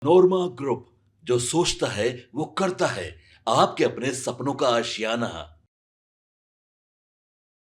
नोरमा group, जो सोचता है वो करता है। आपके अपने सपनों का आशियाना।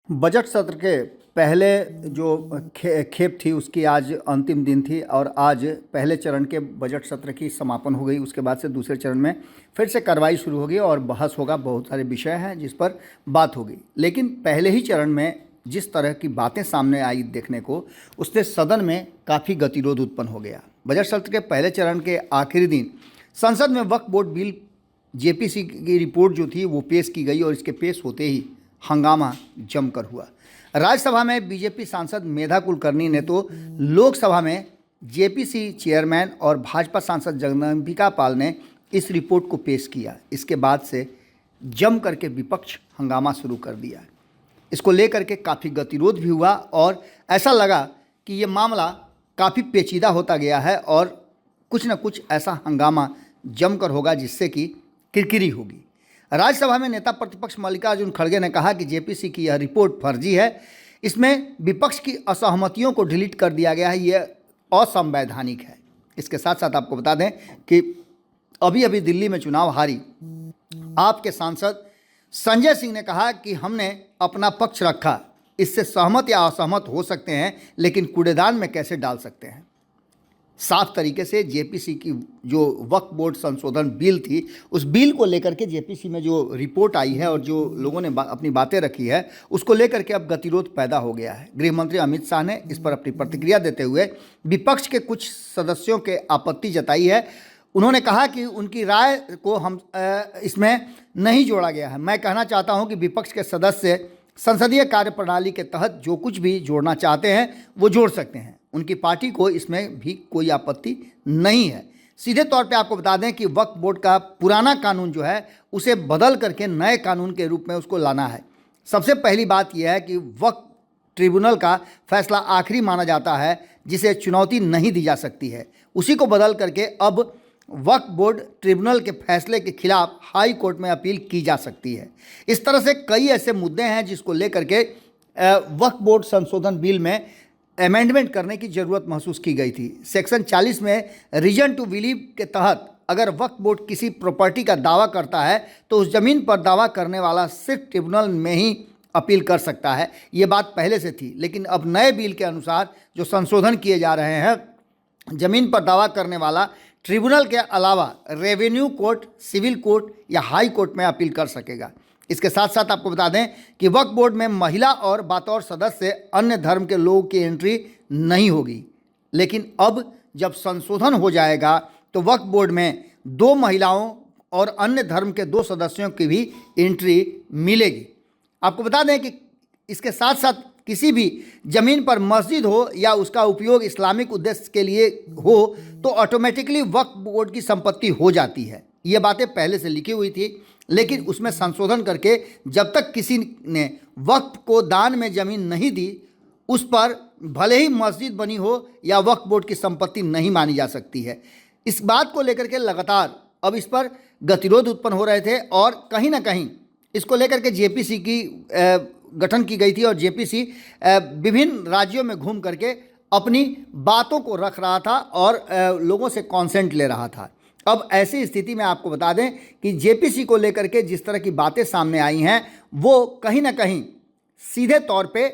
बजट सत्र के पहले जो खेप थी उसकी आज अंतिम दिन थी और आज पहले चरण के बजट सत्र की समापन हो गई। उसके बाद से दूसरे चरण में फिर से कार्रवाई शुरू होगी और बहस होगा। बहुत सारे विषय हैं जिस पर बात होगी, लेकिन पहले ही चरण में जिस तरह की बातें सामने आई देखने को, उससे सदन में काफ़ी गतिरोध उत्पन्न हो गया। बजट सत्र के पहले चरण के आखिरी दिन संसद में वक्फ बोर्ड बिल जेपीसी की रिपोर्ट जो थी वो पेश की गई और इसके पेश होते ही हंगामा जमकर हुआ। राज्यसभा में बीजेपी सांसद मेधा कुलकर्णी ने तो लोकसभा में जेपीसी चेयरमैन और भाजपा सांसद जगदम्बिका पाल ने इस रिपोर्ट को पेश किया। इसके बाद से जम करके विपक्ष हंगामा शुरू कर दिया। इसको लेकर के काफ़ी गतिरोध भी हुआ और ऐसा लगा कि ये मामला काफ़ी पेचीदा होता गया है और कुछ न कुछ ऐसा हंगामा जमकर होगा जिससे कि किरकिरी होगी। राज्यसभा में नेता प्रतिपक्ष मल्लिकार्जुन खड़गे ने कहा कि जेपीसी की यह रिपोर्ट फर्जी है, इसमें विपक्ष की असहमतियों को डिलीट कर दिया गया है, यह असंवैधानिक है। इसके साथ साथ आपको बता दें कि अभी अभी दिल्ली में चुनाव हारी आपके सांसद संजय सिंह ने कहा कि हमने अपना पक्ष रखा, इससे सहमत या असहमत हो सकते हैं लेकिन कूड़ेदान में कैसे डाल सकते हैं। साफ तरीके से जेपीसी की जो वक्फ बोर्ड संशोधन बिल थी, उस बिल को लेकर के जेपीसी में जो रिपोर्ट आई है और जो लोगों ने अपनी बातें रखी है, उसको लेकर के अब गतिरोध पैदा हो गया है। गृह मंत्री अमित शाह ने इस पर अपनी प्रतिक्रिया देते हुए विपक्ष के कुछ सदस्यों के आपत्ति जताई है। उन्होंने कहा कि उनकी राय को हम इसमें नहीं जोड़ा गया है। मैं कहना चाहता हूं कि विपक्ष के सदस्य संसदीय कार्यप्रणाली के तहत जो कुछ भी जोड़ना चाहते हैं वो जोड़ सकते हैं। उनकी पार्टी को इसमें भी कोई आपत्ति नहीं है। सीधे तौर पे आपको बता दें कि वक्फ बोर्ड का पुराना कानून जो है उसे बदल करके नए कानून के रूप में उसको लाना है। सबसे पहली बात यह है कि वक्फ ट्रिब्यूनल का फैसला आखिरी माना जाता है, जिसे चुनौती नहीं दी जा सकती है। उसी को बदल करके अब वक्फ बोर्ड ट्रिब्यूनल के फैसले के खिलाफ हाई कोर्ट में अपील की जा सकती है। इस तरह से कई ऐसे मुद्दे हैं जिसको लेकर के वक्फ बोर्ड संशोधन बिल में अमेंडमेंट करने की ज़रूरत महसूस की गई थी। सेक्शन 40 में रीजन टू बिलीव के तहत अगर वक्फ बोर्ड किसी प्रॉपर्टी का दावा करता है तो उस ज़मीन पर दावा करने वाला सिर्फ ट्रिब्यूनल में ही अपील कर सकता है। ये बात पहले से थी, लेकिन अब नए बिल के अनुसार जो संशोधन किए जा रहे हैं, ज़मीन पर दावा करने वाला ट्रिब्यूनल के अलावा रेवेन्यू कोर्ट, सिविल कोर्ट या हाई कोर्ट में अपील कर सकेगा। इसके साथ साथ आपको बता दें कि वक्फ बोर्ड में महिला और बतौर सदस्य अन्य धर्म के लोगों की एंट्री नहीं होगी, लेकिन अब जब संशोधन हो जाएगा तो वक्फ बोर्ड में 2 महिलाओं और अन्य धर्म के 2 सदस्यों की भी एंट्री मिलेगी। आपको बता दें कि इसके साथ साथ किसी भी ज़मीन पर मस्जिद हो या उसका उपयोग इस्लामिक उद्देश्य के लिए हो तो ऑटोमेटिकली वक्फ बोर्ड की संपत्ति हो जाती है। ये बातें पहले से लिखी हुई थी, लेकिन उसमें संशोधन करके जब तक किसी ने वक्फ को दान में ज़मीन नहीं दी, उस पर भले ही मस्जिद बनी हो या वक्फ बोर्ड की संपत्ति नहीं मानी जा सकती है। इस बात को लेकर के लगातार अब इस पर गतिरोध उत्पन्न हो रहे थे और कहीं ना कहीं इसको लेकर के जेपीसी की गठन की गई थी और जेपीसी विभिन्न राज्यों में घूम करके अपनी बातों को रख रहा था और लोगों से कॉन्सेंट ले रहा था। अब ऐसी स्थिति में आपको बता दें कि जेपीसी को लेकर के जिस तरह की बातें सामने आई हैं, वो कहीं ना कहीं सीधे तौर पे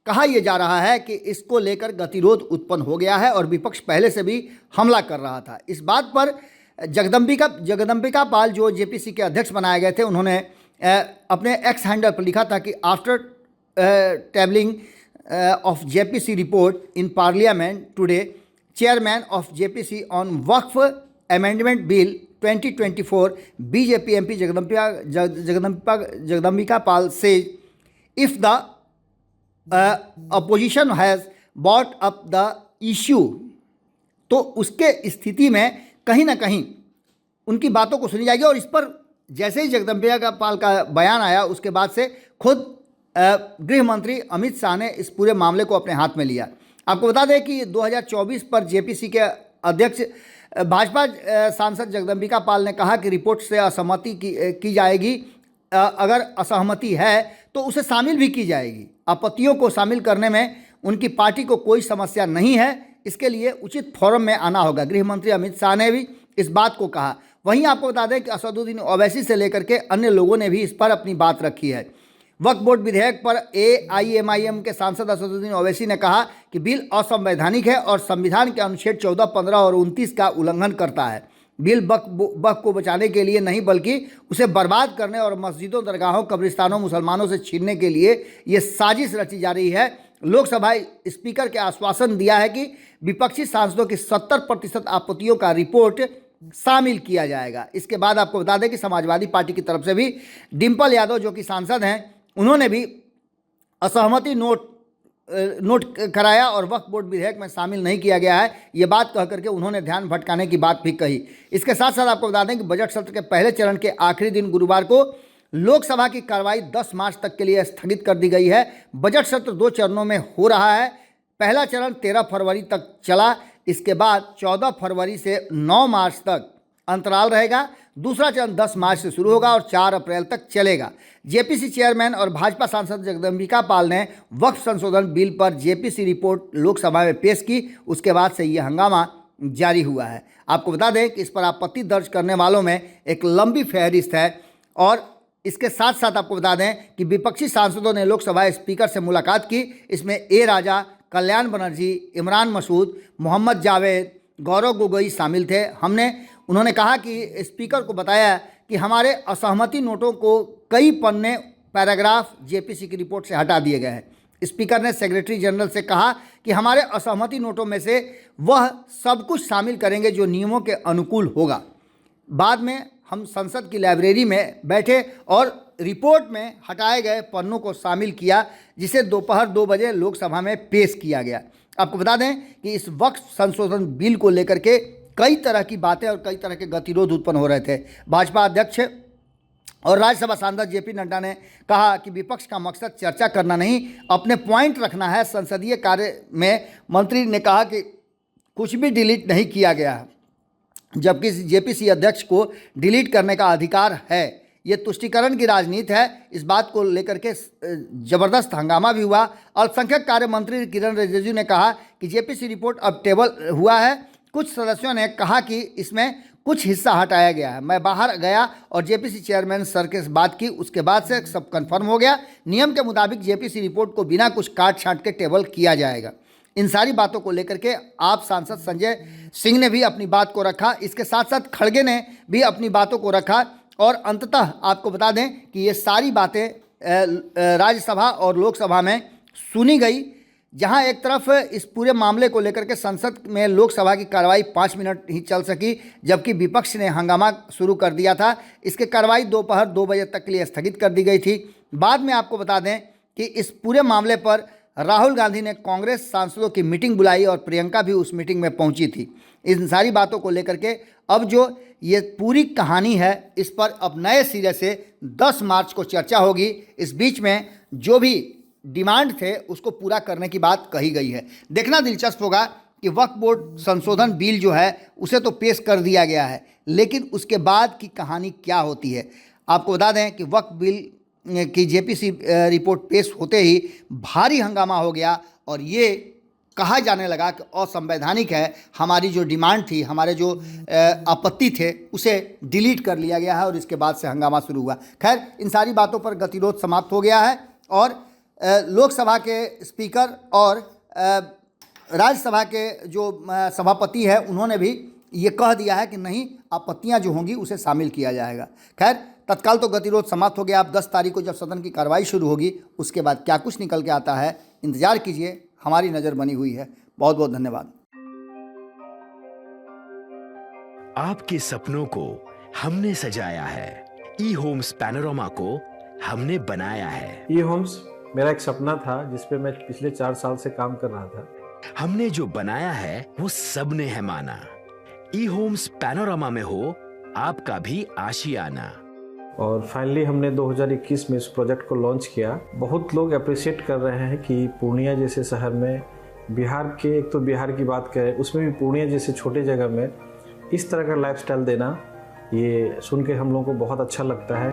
कहा यह जा रहा है कि इसको लेकर गतिरोध उत्पन्न हो गया है और विपक्ष पहले से भी हमला कर रहा था। इस बात पर जगदम्बिका पाल जो जेपीसी के अध्यक्ष बनाए गए थे, उन्होंने अपने एक्स हैंडल पर लिखा था कि after tabling of JPC report in parliament today, chairman of JPC on Waqf amendment bill 2024 BJP MP Jagdambika Pal से if the opposition has bought up the issue, तो उसके स्थिति में कहीं ना कहीं उनकी बातों को सुनी जाएगी। और इस पर जैसे ही जगदम्बिका पाल का बयान आया उसके बाद से खुद गृह मंत्री अमित शाह ने इस पूरे मामले को अपने हाथ में लिया। आपको बता दें कि 2024 पर जेपीसी के अध्यक्ष भाजपा सांसद जगदम्बिका पाल ने कहा कि रिपोर्ट से असहमति की जाएगी, अगर असहमति है तो उसे शामिल भी की जाएगी। आपत्तियों को शामिल करने में उनकी पार्टी को कोई समस्या नहीं है, इसके लिए उचित फोरम में आना होगा। गृह मंत्री अमित शाह ने भी इस बात को कहा। वहीं आपको बता दें कि असदुद्दीन ओवैसी से लेकर के अन्य लोगों ने भी इस पर अपनी बात रखी है। वक्फ बोर्ड विधेयक पर AIMIM के सांसद असदुद्दीन ओवैसी ने कहा कि बिल असंवैधानिक है और संविधान के अनुच्छेद 14, 15 और 29 का उल्लंघन करता है। बिल वक्फ को बचाने के लिए नहीं बल्कि उसे बर्बाद करने और मस्जिदों, दरगाहों, कब्रिस्तानों, मुसलमानों से छीनने के लिए ये साजिश रची जा रही है। लोकसभा स्पीकर के आश्वासन दिया है कि विपक्षी सांसदों की 70% आपत्तियों का रिपोर्ट शामिल किया जाएगा। इसके बाद आपको बता दें कि समाजवादी पार्टी की तरफ से भी डिम्पल यादव जो कि सांसद हैं, उन्होंने भी असहमति नोट कराया और वक्फ बोर्ड विधेयक में शामिल नहीं किया गया है, ये बात कह करके उन्होंने ध्यान भटकाने की बात भी कही। इसके साथ साथ आपको बता दें कि बजट सत्र के पहले चरण के आखिरी दिन गुरुवार को लोकसभा की कार्रवाई 10 मार्च तक के लिए स्थगित कर दी गई है। बजट सत्र 2 चरणों में हो रहा है। पहला चरण 13 फरवरी तक चला, इसके बाद 14 फरवरी से 9 मार्च तक अंतराल रहेगा। दूसरा चरण 10 मार्च से शुरू होगा और 4 अप्रैल तक चलेगा। जेपीसी चेयरमैन और भाजपा सांसद जगदम्बिका पाल ने वक्फ संशोधन बिल पर जेपीसी रिपोर्ट लोकसभा में पेश की। उसके बाद से ये हंगामा जारी हुआ है। आपको बता दें कि इस पर आपत्ति दर्ज करने वालों में एक लंबी फहरिस्त है और इसके साथ साथ आपको बता दें कि विपक्षी सांसदों ने लोकसभा स्पीकर से मुलाकात की। इसमें ए राजा, कल्याण बनर्जी, इमरान मसूद, मोहम्मद जावेद, गौरव गोगोई शामिल थे। उन्होंने कहा कि स्पीकर को बताया कि हमारे असहमति नोटों को कई पन्ने पैराग्राफ जेपीसी की रिपोर्ट से हटा दिए गए हैं। स्पीकर ने सेक्रेटरी जनरल से कहा कि हमारे असहमति नोटों में से वह सब कुछ शामिल करेंगे जो नियमों के अनुकूल होगा। बाद में हम संसद की लाइब्रेरी में बैठे और रिपोर्ट में हटाए गए पन्नों को शामिल किया, जिसे दोपहर 2 बजे लोकसभा में पेश किया गया। आपको बता दें कि इस वक्फ संशोधन बिल को लेकर के कई तरह की बातें और कई तरह के गतिरोध उत्पन्न हो रहे थे। भाजपा अध्यक्ष और राज्यसभा सांसद जेपी नड्डा ने कहा कि विपक्ष का मकसद चर्चा करना नहीं, अपने पॉइंट रखना है। संसदीय कार्य में मंत्री ने कहा कि कुछ भी डिलीट नहीं किया गया है, जबकि जेपीसी अध्यक्ष को डिलीट करने का अधिकार है। ये तुष्टीकरण की राजनीति है। इस बात को लेकर के जबरदस्त हंगामा भी हुआ। अल्पसंख्यक कार्य मंत्री किरण रिजिजू ने कहा कि जेपीसी रिपोर्ट अब टेबल हुआ है। कुछ सदस्यों ने कहा कि इसमें कुछ हिस्सा हटाया गया है। मैं बाहर गया और जेपीसी चेयरमैन सर के बात की, उसके बाद से सब कंफर्म हो गया। नियम के मुताबिक जेपीसी रिपोर्ट को बिना कुछ काट छांट के टेबल किया जाएगा। इन सारी बातों को लेकर के आप सांसद संजय सिंह ने भी अपनी बात को रखा। इसके साथ साथ खड़गे ने भी अपनी बातों को रखा और अंततः आपको बता दें कि ये सारी बातें राज्यसभा और लोकसभा में सुनी गई, जहां एक तरफ इस पूरे मामले को लेकर के संसद में लोकसभा की कार्रवाई 5 मिनट ही चल सकी, जबकि विपक्ष ने हंगामा शुरू कर दिया था। इसकी कार्रवाई दोपहर 2 बजे तक के लिए स्थगित कर दी गई थी। बाद में आपको बता दें कि इस पूरे मामले पर राहुल गांधी ने कांग्रेस सांसदों की मीटिंग बुलाई और प्रियंका भी उस मीटिंग में पहुंची थी। इन सारी बातों को लेकर के अब जो ये पूरी कहानी है, इस पर अब नए सिरे से 10 मार्च को चर्चा होगी। इस बीच में जो भी डिमांड थे उसको पूरा करने की बात कही गई है। देखना दिलचस्प होगा कि वक्फ बोर्ड संशोधन बिल जो है उसे तो पेश कर दिया गया है, लेकिन उसके बाद की कहानी क्या होती है। आपको बता दें कि वक्फ बिल की जेपीसी रिपोर्ट पेश होते ही भारी हंगामा हो गया और ये कहा जाने लगा कि असंवैधानिक है। हमारी जो डिमांड थी, हमारे जो आपत्ति थे, उसे डिलीट कर लिया गया है और इसके बाद से हंगामा शुरू हुआ। खैर, इन सारी बातों पर गतिरोध समाप्त हो गया है और लोकसभा के स्पीकर और राज्यसभा के जो सभापति है, उन्होंने भी ये कह दिया है कि नहीं, आपत्तियां जो होंगी उसे शामिल किया जाएगा। खैर, तत्काल तो गतिरोध समाप्त हो गया। अब 10 तारीख को जब सदन की कार्रवाई शुरू होगी, उसके बाद क्या कुछ निकल के आता है, इंतजार कीजिए। हमारी नज़र बनी हुई है। बहुत बहुत धन्यवाद। आपके सपनों को हमने सजाया है। ई होम्स पैनोरामा को हमने बनाया है। ई होम्स मेरा एक सपना था जिस पे मैं पिछले 4 साल से काम कर रहा था। हमने जो बनाया है वो सबने है माना। ई होम्स पैनोरामा में हो आपका भी आशियाना। और फाइनली हमने 2021 में इस प्रोजेक्ट को लॉन्च किया। बहुत लोग अप्रिशिएट कर रहे हैं कि पूर्णिया जैसे शहर में, बिहार के, एक तो बिहार की बात करें, उसमें भी पूर्णिया जैसे छोटे जगह में इस तरह का लाइफस्टाइल देना, ये सुन के हम लोगों को बहुत अच्छा लगता है।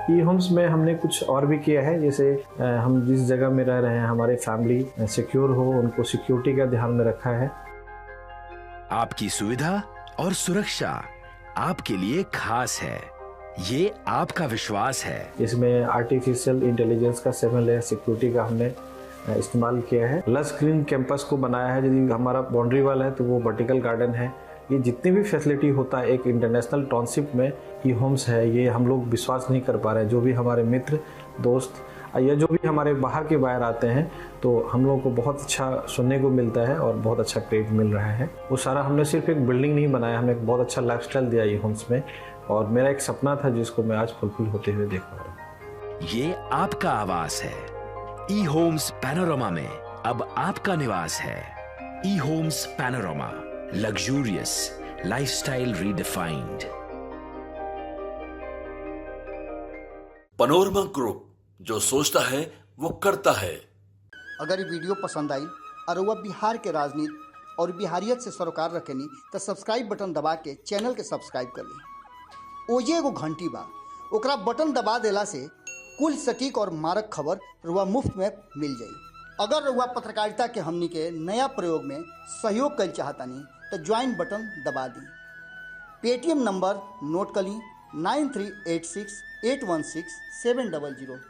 ई होम्स में हमने कुछ और भी किया है, जैसे हम जिस जगह में रह रहे हैं हमारे फैमिली सिक्योर हो, उनको सिक्योरिटी का ध्यान में रखा है। आपकी सुविधा और सुरक्षा आपके लिए खास है। ये आपका विश्वास है। इसमें आर्टिफिशियल इंटेलिजेंस का 7 लेयर सिक्योरिटी का हमने इस्तेमाल किया है। लश ग्रीन कैंपस को बनाया है। यदि हमारा बाउंड्री वाल है तो वो वर्टिकल गार्डन है। ये जितनी भी फैसिलिटी होता है एक इंटरनेशनल टाउनशिप में ई होम्स है, ये हम लोग विश्वास नहीं कर पा रहे हैं। जो भी हमारे मित्र दोस्त या जो भी हमारे बाहर के बाहर आते हैं तो हम लोगों को बहुत अच्छा सुनने को मिलता है और बहुत अच्छा क्रेडिट मिल रहा है। वो सारा हमने सिर्फ एक बिल्डिंग नहीं बनाया, हमने एक बहुत अच्छा लाइफस्टाइल दिया ई होम्स में, और मेरा एक सपना था जिसको मैं आज फुलफिल होते हुए देख पा रहा हूँ। ये आपका आवास है। ई होम्स पैनोरामा में अब आपका निवास है। E homes Panorama, luxurious lifestyle redefined. Panorama group, जो सोचता है वो करता है। अगर ये वीडियो पसंद आई और वह बिहार के राजनीति और बिहारियत से सरोकार रखेनी तो सब्सक्राइब बटन दबा के चैनल के सब्सक्राइब कर ली। ओजे एगो घंटी बा, ओकरा बटन दबा देला से कुल सटीक और मारक खबर रुआ मुफ्त में मिल जाई। अगर रुआ पत्रकारिता के हमनी के नया प्रयोग में सहयोग कर चाहतानी तो ज्वाइन बटन दबा दी। पेटीएम नंबर नोट कर ली 9386816700।